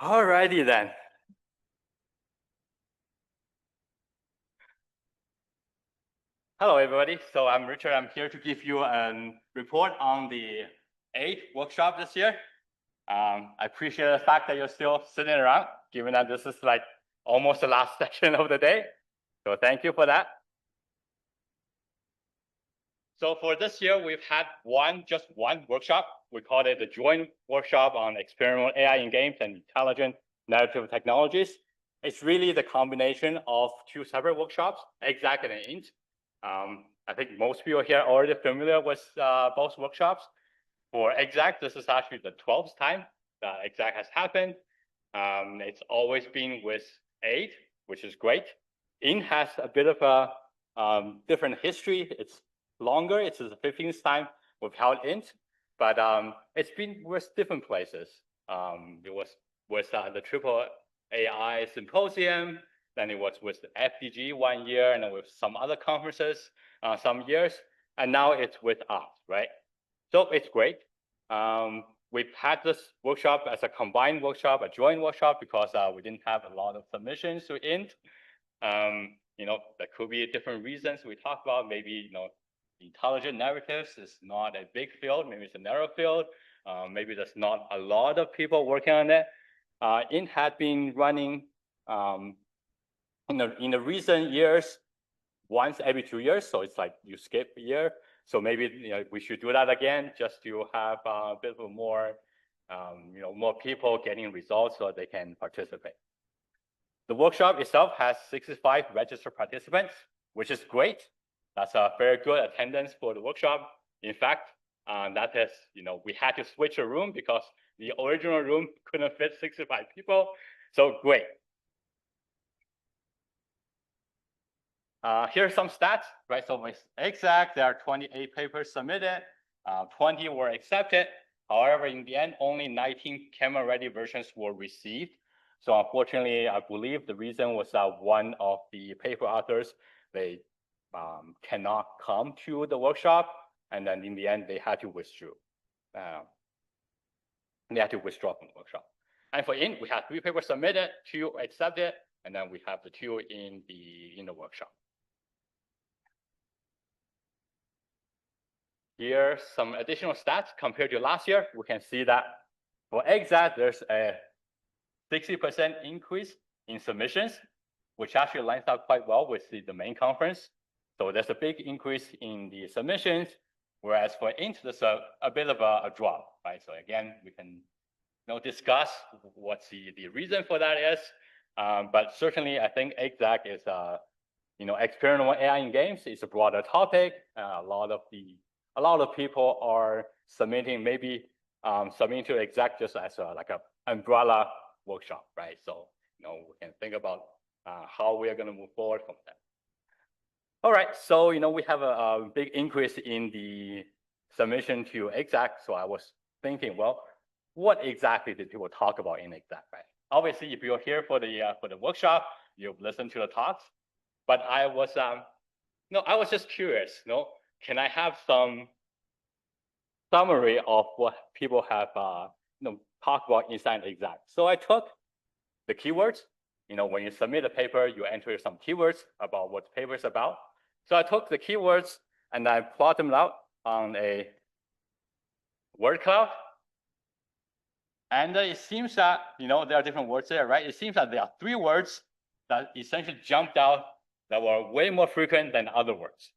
Alrighty then. Hello, everybody. So I'm Richard. I'm here to give you a report on the AIIDE workshop this year. I appreciate the fact that you're still sitting around, given that this is like almost the last session of the day. So thank you for that. So for this year, we've had just one workshop. We called it the joint workshop on experimental AI in games and intelligent narrative technologies. It's really the combination of two separate workshops, EXAC and AIIDE. I think most people here are already familiar with both workshops. For EXAC, this is actually the 12th time that EXAC has happened. It's always been with AIIDE, which is great. AIIDE has a bit of a different history. It's longer. It's the 15th time we've held AIIDE, but it's been with different places. It was with the Triple AI Symposium, then it was with the FDG 1 year, and then with some other conferences some years, and now it's with us, right? So it's great. We've had this workshop as a combined workshop, a joint workshop, because we didn't have a lot of submissions to AIIDE. There could be different reasons we talked about. Maybe intelligent narratives is not a big field. Maybe it's a narrow field. Maybe there's not a lot of people working on it. AIIDE had been running in the recent years once every 2 years. So it's like you skip a year. So maybe we should do that again, just to have a bit of more, more people getting results so they can participate. The workshop itself has 65 registered participants, which is great. That's a very good attendance for the workshop. In fact, that is, we had to switch a room because the original room couldn't fit 65 people. So great. Here are some stats, right? So with EXAC, there are 28 papers submitted, 20 were accepted. However, in the end, only 19 camera-ready versions were received. So unfortunately, I believe the reason was that one of the paper authors, they cannot come to the workshop, and then in the end, they had to withdraw. They had to withdraw from the workshop. And for AIIDE, we had 3 papers submitted, 2 accepted, and then we have the 2 in the workshop. Here, some additional stats compared to last year. We can see that for EXAC, there's a 60% increase in submissions, which actually lines up quite well with the main conference. So there's a big increase in the submissions, whereas for AIIDE, there's a bit of a drop, right? So again, we can discuss what the reason for that is. But certainly, I think EXAC is experimental AI in games is a broader topic. A lot of people are submitting, maybe submitting to EXAC just as like an umbrella workshop, right? So we can think about how we are going to move forward from that. All right, so we have a big increase in the submission to EXAC. So I was thinking, well, what exactly did people talk about in EXAC, right? Obviously, if you're here for the workshop, you've listened to the talks. But I was just curious. Can I have some summary of what people have talked about inside EXAC? So I took the keywords. When you submit a paper, you enter some keywords about what the paper is about. So I took the keywords and I plot them out on a word cloud. And it seems that there are different words there, right? It seems that there are 3 words that essentially jumped out that were way more frequent than other words.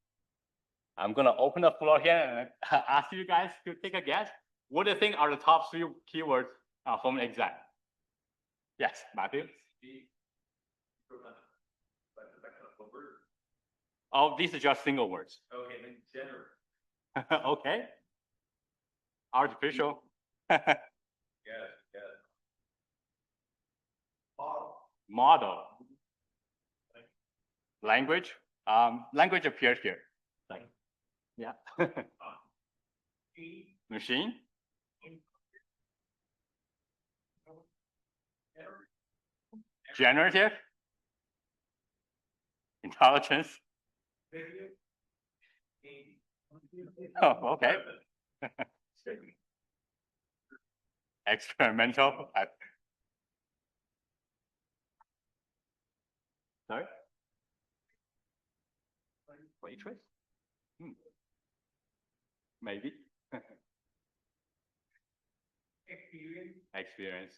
I'm going to open the floor here and ask you guys to take a guess. What do you think are the top 3 keywords from EXAC? Yes, Matthew? Oh, these are just single words. Okay, then general. Okay. Artificial. Yes. Model. Language. Language appears here. Yeah. Machine. Generative. Intelligence. Oh, okay. Experimental. Sorry? Waitress? Maybe. Experience.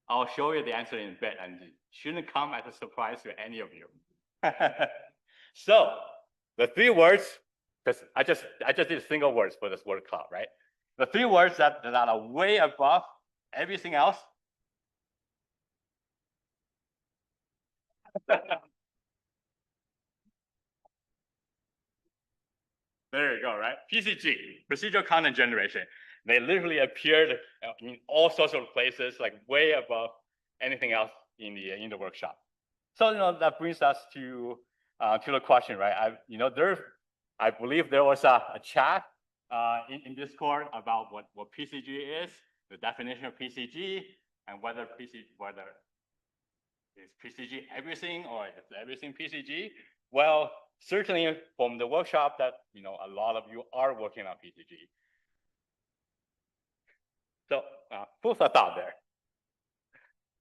I'll show you the answer in a bit, and it shouldn't come as a surprise to any of you. So the three words, because I just did single words for this word cloud, right? The three words that are way above everything else. There you go, right? PCG, procedural content generation. They literally appeared in all sorts of places, like way above anything else in the workshop. So that brings us to the question, right? I believe there was a chat in Discord about what PCG is, the definition of PCG, and whether is PCG everything or is everything PCG? Well, certainly from the workshop that a lot of you are working on PCG. So food for thought there.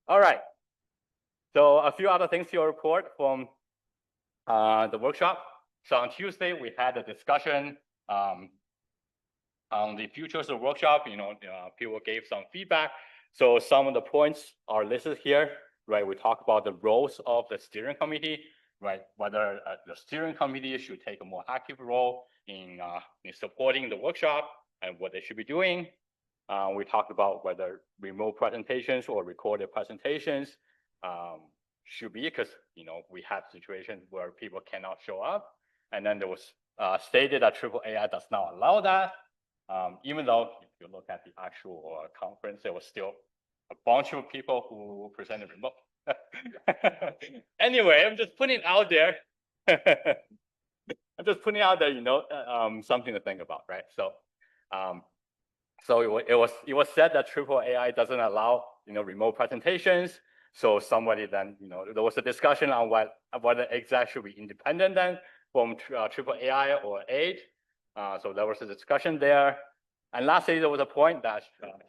All right. So a few other things to report from the workshop. So on Tuesday we had a discussion on the futures of the workshop. People gave some feedback. So some of the points are listed here, right? We talked about the roles of the steering committee, right? Whether the steering committee should take a more active role in supporting the workshop and what they should be doing. We talked about whether remote presentations or recorded presentations should be, because we have situations where people cannot show up. And then there was stated that AIIDE does not allow that. Even though if you look at the actual conference, there was still a bunch of people who presented remote. Anyway, I'm just putting it out there. I'm just putting out there, something to think about, right? So, it was said that AIIDE doesn't allow remote presentations. So somebody then there was a discussion on whether exec should be independent then from AIIDE or AIIDE. So there was a discussion there. And lastly, there was a point that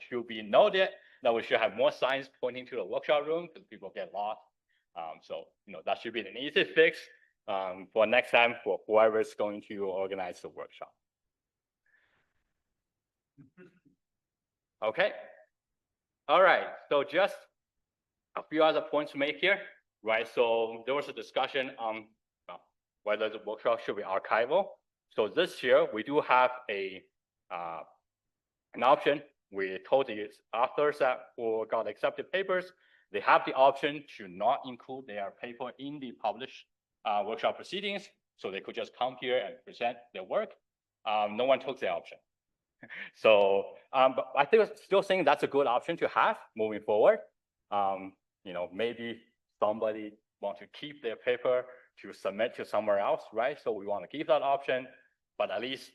should be noted that we should have more signs pointing to the workshop room because people get lost. So that should be an easy fix for next time for whoever is going to organize the workshop. Okay. All right. So just a few other points to make here, right? So there was a discussion on whether the workshop should be archival. So this year we do have an option. We told the authors that who got accepted papers, they have the option to not include their paper in the published workshop proceedings. So they could just come here and present their work. No one took the option. So, but I think still think that's a good option to have moving forward. Maybe somebody want to keep their paper to submit to somewhere else, right? So we want to keep that option, but at least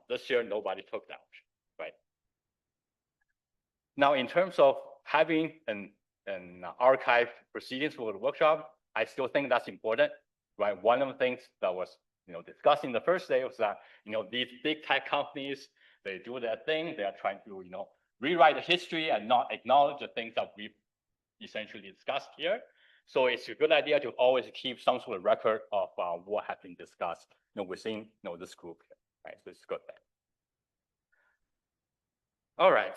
this year nobody took that option, right? Now, in terms of having an archive proceedings for the workshop, I still think that's important, right? One of the things that was discussed in the first day was that these big tech companies, they do their thing. They are trying to rewrite the history and not acknowledge the things that we've essentially discussed here. So it's a good idea to always keep some sort of record of what has been discussed within this group here, right? So it's good. All right.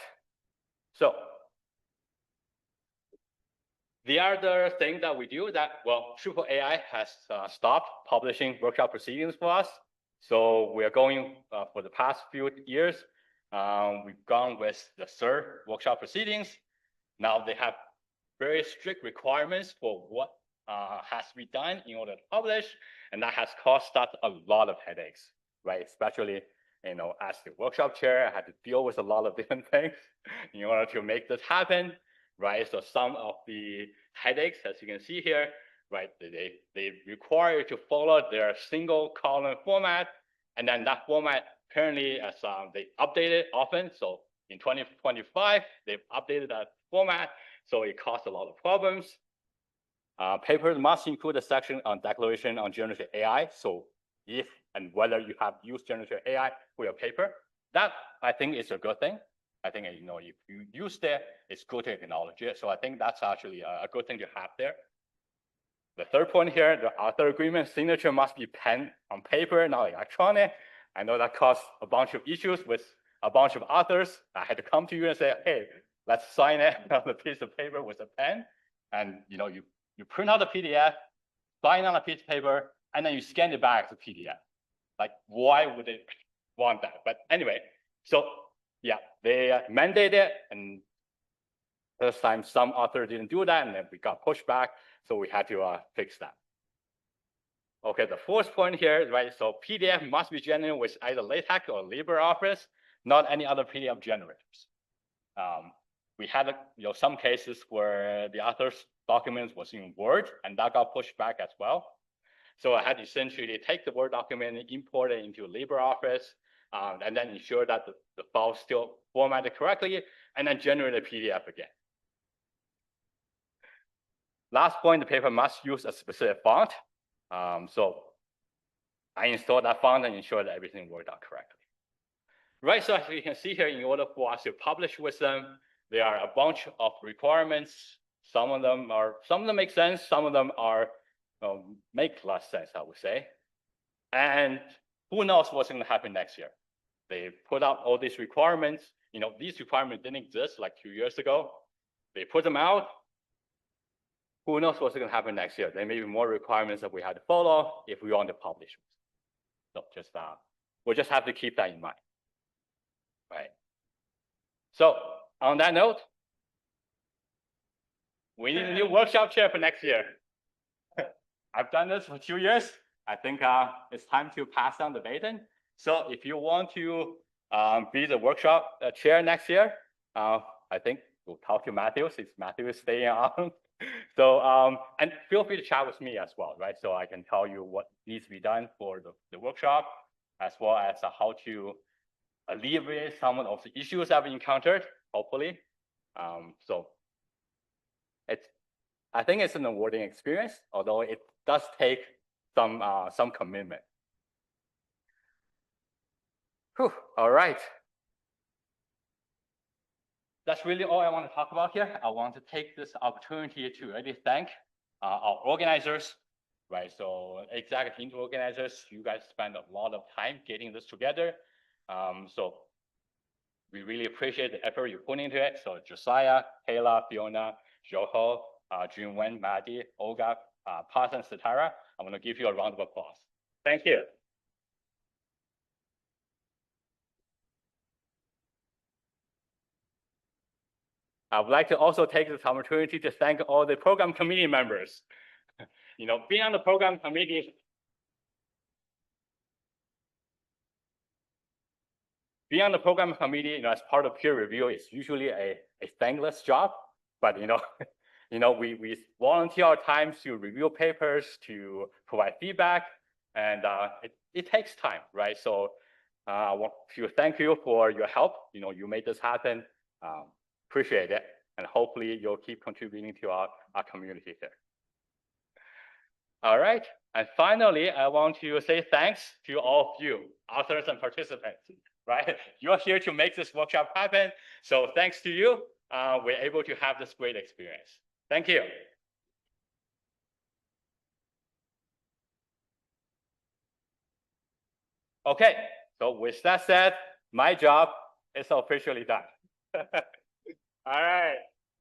So the other thing that we do that, well, AIIDE has stopped publishing workshop proceedings for us. So we are going for the past few years, we've gone with the third workshop proceedings. Now they have very strict requirements for what has to be done in order to publish, and that has caused us a lot of headaches, right? Especially as the workshop chair, I had to deal with a lot of different things in order to make this happen, right? So some of the headaches, as you can see here, right? They require you to follow their single column format, and then that format apparently as they update it often. So in 2025, they've updated that format, so it caused a lot of problems. Papers must include a section on declaration on generative AI. So if and whether you have used generative AI for your paper, that I think is a good thing. I think if you use it, it's good to acknowledge it. So I think that's actually a good thing to have there. The third point here, the author agreement signature must be pen on paper, not electronic. I know that caused a bunch of issues with a bunch of authors. I had to come to you and say, hey, let's sign it on a piece of paper with a pen. And you print out the PDF, sign on a piece of paper, and then you scan it back as a PDF. Like, why would they want that? But anyway, so yeah, they mandated it, and this time some author didn't do that, and then we got pushed back, so we had to fix that. Okay, the fourth point here, right? So PDF must be generated with either LaTeX or LibreOffice, not any other PDF generators. We had some cases where the author's documents was in Word, and that got pushed back as well. So I had to essentially take the Word document and import it into LibreOffice, and then ensure that the file is still formatted correctly, and then generate a PDF again. Last point, the paper must use a specific font. So I installed that font and ensured that everything worked out correctly. Right, so as you can see here, in order for us to publish with them, there are a bunch of requirements. Some of them make sense, some of them are make less sense, I would say. And who knows what's going to happen next year? They put out all these requirements. These requirements didn't exist like 2 years ago. They put them out. Who knows what's going to happen next year? There may be more requirements that we have to follow if we want to publish. So we'll just have to keep that in mind, right? So on that note, we need a new workshop chair for next year. I've done this for 2 years. I think it's time to pass on the baton. So if you want to be the workshop chair next year, I think we'll talk to Matthew, since Matthew is staying on. So, and feel free to chat with me as well, right? So I can tell you what needs to be done for the workshop, as well as how to alleviate some of the issues that we encountered, hopefully. So I think it's an rewarding experience, although it does take some commitment. Whew, all right. That's really all I want to talk about here. I want to take this opportunity to really thank our organizers, right? So executive organizers, you guys spend a lot of time getting this together. So we really appreciate the effort you put into it. So Josiah, Kayla, Fiona, Zhao, Junwen, Maddie, Olga, Paz, and Satara, I'm going to give you a round of applause. Thank you. I would like to also take this opportunity to thank all the program committee members. Being on the program committee, as part of peer review is usually a thankless job, but we volunteer our time to review papers, to provide feedback, and it takes time, right? So I want to thank you for your help. You made this happen. Appreciate it, and hopefully you'll keep contributing to our community here. All right, and finally, I want to say thanks to all of you, authors and participants, right? You're here to make this workshop happen, so thanks to you, we're able to have this great experience. Thank you. Okay, so with that said, my job is officially done. All right.